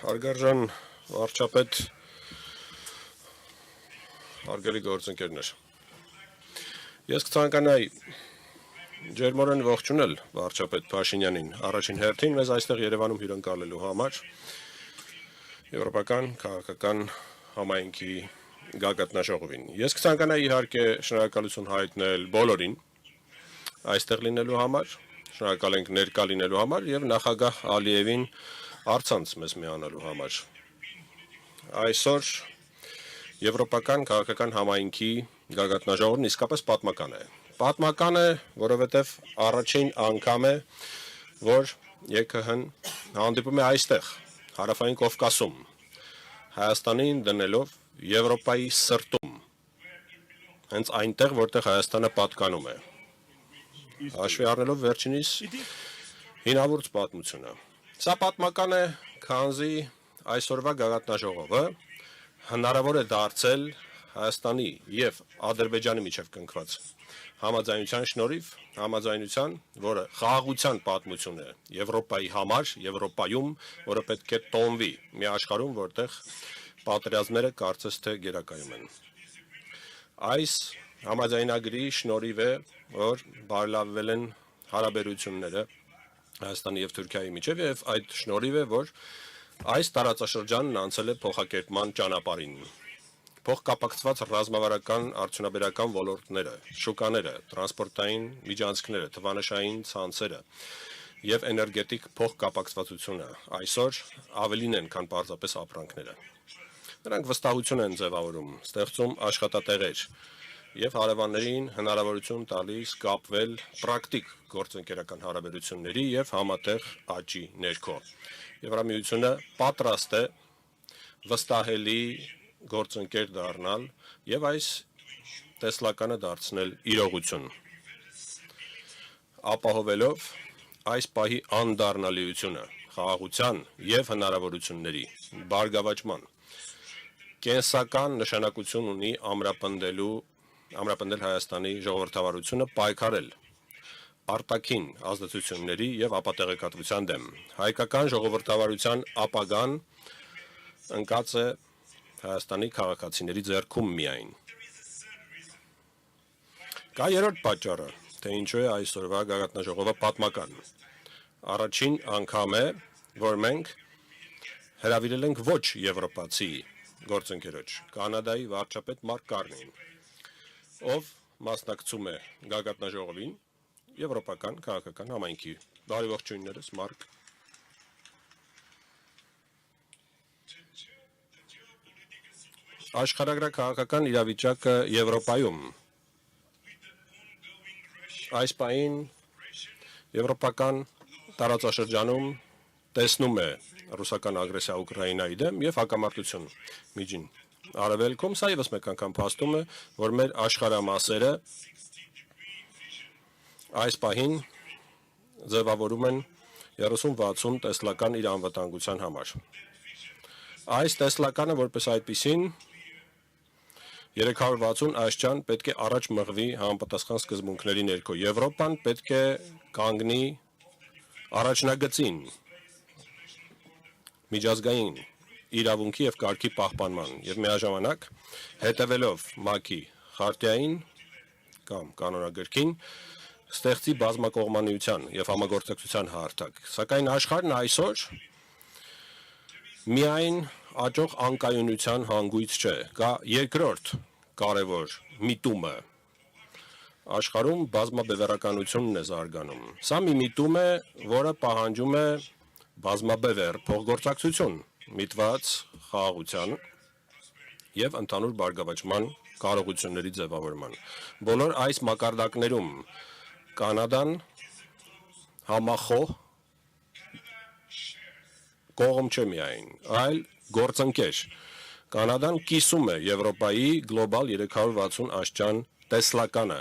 Հարգարժան վարչապետ, հարգելի գործընկերներ, ես կցանկանայի ջերմորեն ողջունել վարչապետ Փաշինյանին առաջին հերթին մեզ այստեղ Երևանում հյուրընկալելու համար Եվրոպական քաղաքական համայնքի գագաթնաժողովին։ Ես կցանկանայի իհարկե շնորհակալություն հայտնել բոլորին այստեղ լինելու համար, շնորհակալ ենք ներկա լինելու համար եւ նախագահ Ալիևին առցանց մեզ միանալու համար։ Այսօր Եվրոպական քաղաքական համայնքի գագաթնաժողովն իսկապես պատմական է։ Պատմական է, որովհետև առաջին անգամ է, որ ԵՔՀ-ն հանդիպում է այստեղ, Հարավային Կովկասում, Հայաստանին դնելով Եվրոպայի սրտում, հենց այնտեղ, որտեղ Հայաստանը պատկանում է։ Հաշվի առնելով վերջինիս հինավուրց պատմությունը։ Սա պատմական է, քանզի այսօրվա գագաթնաժողովը հնարավոր է դարձել Հայաստանի եւ Ադրբեջանի միջև կնքված համաձայնության շնորհիվ, համաձայնության, որը խաղաղության պատմություն է Եվրոպայի համար, Եվրոպայում, որը պետք է տոնվի մի աշխարհում, որտեղ պատերազմները կարծես թե գերակայում են։ Այս համաձայնագրի շնորհիվ է, որ բարելավվել են հարաբերությունները Հայաստանի եւ Թուրքիայի միջև եւ այդ շնորհիվ է, որ այս տարածաշրջանն անցել է փոխակերպման ճանապարհին։ Փոխկապակցված ռազմավարական արդյունաբերական ոլորտները, շուկաները, տրանսպորտային միջանցքները, թվանշային ցանցերը եւ էներգետիկ փոխկապակցվածությունը այսօր ավելին են, քան պարզապես ապրանքները։ Նրանք վստահություն են ձևավորում, ստեղծում աշխատատեղեր եւ հարևաններին հնարավորություն տալիս կապվել պրակտիկ գործընկերական հարաբերությունների եւ համատեղ աճի ներքո։ Եվրամիությունը պատրաստ է վստահելի գործընկեր դառնալ եւ այս տեսլականը դարձնել իրողություն, ապահովելով այս պահի անդառնալիությունը, խաղաղության եւ հնարավորությունների բարգավաճման կենսական նշանակություն ունի ամրապնդել Հայաստանի ժողովրդավարությունը պայքարել արտաքին ազդեցությունների եւ ապատեղեկատվության դեմ։ Հայկական ժողովրդավարության ապագան ընկած է Հայաստանի քաղաքացիների ձեռքում միայն։ Կա երրորդ պատճառը, թե ինչու է այսօրվա գագաթնաժողովը պատմական։ Առաջին անգամ է, որ մենք հրավիրել ենք ոչ եվրոպացի գործընկերոջ, Կանադայի վարչապետ Մարկ Կարնեին, ով մասնակցում է գագաթնաժողովին Եվրոպական քաղաքական համայնքի։ Բարի ողջույններս, Մարկ։ Աշխարհագրաքաղաքական իրավիճակը Եվրոպայում այս պահին եվրոպական տարածաշրջանում տեսնում է ռուսական ագրեսիա Ուկրաինայի դեմ եւ հակամարտություն միջին արևելքում, սա եւս մեկ անգամ փաստում է, որ մեր աշխարհամասերը այս պահին ձևավորում են 30-60 տեսլական իր անվտանգության համար։ Այս տեսլականը որպես այդպիսին 360 այսչան պետք է առաջ մղվի համապատասխան սկզբունքների ներքո։ Եվրոպան պետք է կանգնի առաջնագծին միջազգային իրավունքի եւ կարգի պահպանման եւ միաժամանակ հետևելով ՄԱԿ-ի խարտիային կամ կանոնագրքին ստեղծի բազմակողմանիության եւ համագործակցության հարթակ։ Սակայն աշխարհն այսօր միայն աճող անկայունության հանգույց չէ, կա երկրորդ կարևոր միտումը։ Աշխարհում բազմաբևեռականությունն է զարգանում։ Սա մի միտում է, որը պահանջում է բազմաբևեռ փոխգործակցություն, միտված խաղաղության եւ ընդհանուր բարգավաճման կարողությունների ձևավորման։ Բոլոր այս մակարդակներում Կանադան համախոհ կողմ չէ միայն, այլ գործընկեր։ Կանադան կիսում է Եվրոպայի գլոբալ 360 աստիճան տեսլականը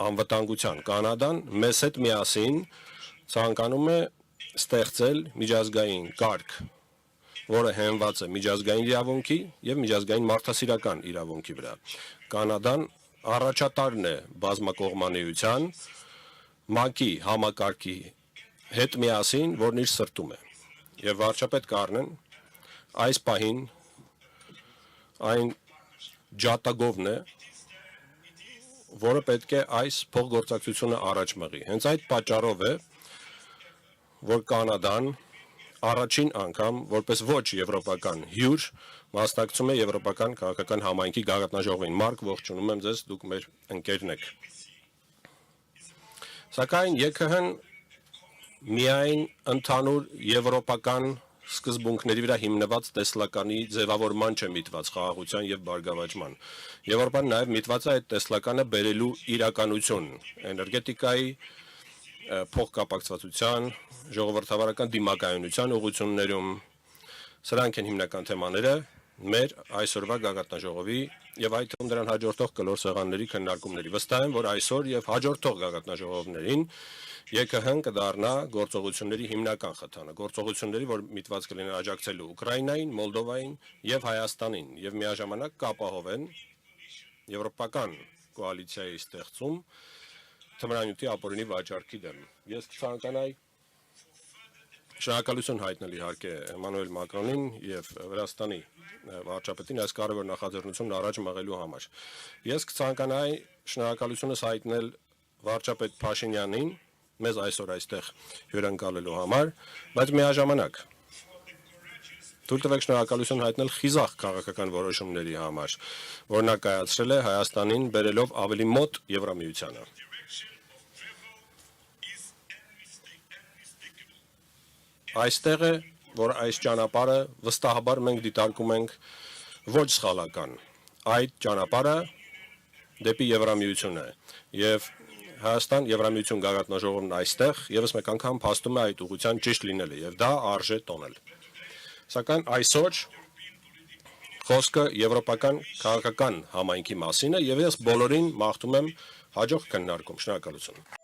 անվտանգության։ Կանադան մեզ հետ միասին ցանկանում է ստեղծել միջազգային կարգ, որը հենված է միջազգային իրավունքի եւ միջազգային մարդասիրական իրավունքի վրա։ Կանադան առաջատարն է բազմակողմանիության ՄԱԿ-ի համակարգի հետ միասին, որն իր սրտում է։ Եվ վարչապետ Կարնեն այս պահին այն ջատագովն է, որը պետք է այս փոխգործակցությունը առաջ մղի։ Հենց այդ պատճառով է, որ Կանադան առաջին անգամ որպես ոչ եվրոպական հյուր մասնակցում է եվրոպական քաղաքական համայնքի գագաթնաժողովին։ Մարկ, ողջունում եմ ձեզ, դուք մեր ընկերն եք։ Սակայն ԵՔՀ-ն միայն ընդհանուր եվրոպական սկզբունքների վրա հիմնված տեսլականի ձևավորման չէ միտված խաղաղության եւ բարգավաճման։ Եվրոպան նաեւ միտված է այդ տեսլականը բերելու իրականություն, էներգետիկայի, փոխկապակցվածության, ժողովրդավարական դիմակայունության ուղղություններում։ Սրանք են հիմնական թեմաները մեր այսօրվա գագաթնաժողովի եւ այդ թվում դրան հաջորդող կլոր սեղանների քննարկումների։ Վստահ եմ, որ այսօր եւ հաջորդող գագաթնաժողովներին ԵՔՀ-ն կդառնա գործողությունների հիմնական խթանը, գործողությունների, որ միտված կլինեն աջակցելու Ուկրաինային, Մոլդովային եւ Հայաստանին եւ միաժամանակ կապահովեն եվրոպական կոալիցիայի ստեղծում թմրանյութի ապօրինի վաճառքի դեմ։ Ես կցանկանայի շնորհակալություն հայտնել իհարկե Էմանուել Մակրոնին եւ Վրաստանի վարչապետին այս կարևոր նախաձեռնությունն առաջ մղելու համար։ Ես կցանկանայի շնորհակալությունս հայտնել վարչապետ Փաշինյանին մեզ այսօր այստեղ հյուրընկալելու համար, բայց միաժամանակ թույլ տվեք շնորհակալություն հայտնել խիզախ քաղաքական որոշումների համար, որ նա կայացրել է Հայաստանին բերելով ավելի մոտ Եվրամիությանը։ Այստեղ է, որ այս ճանապարհը վստահաբար մենք դիտարկում ենք ոչ սխալական։ Այդ ճանապարհը դեպի Եվրամիություն է եւ Հայաստան Եվրամիություն գագաթնաժողովն այստեղ եւս մեկ անգամ փաստում է այդ ուղղության ճիշտ լինելը եւ դա արժե տոնել։ Սակայն այսօր խոսքը եվրոպական քաղաքական համայնքի մասին է եւ ես բոլորին մաղթում եմ հաջող քննարկում։ Շնորհակալություն։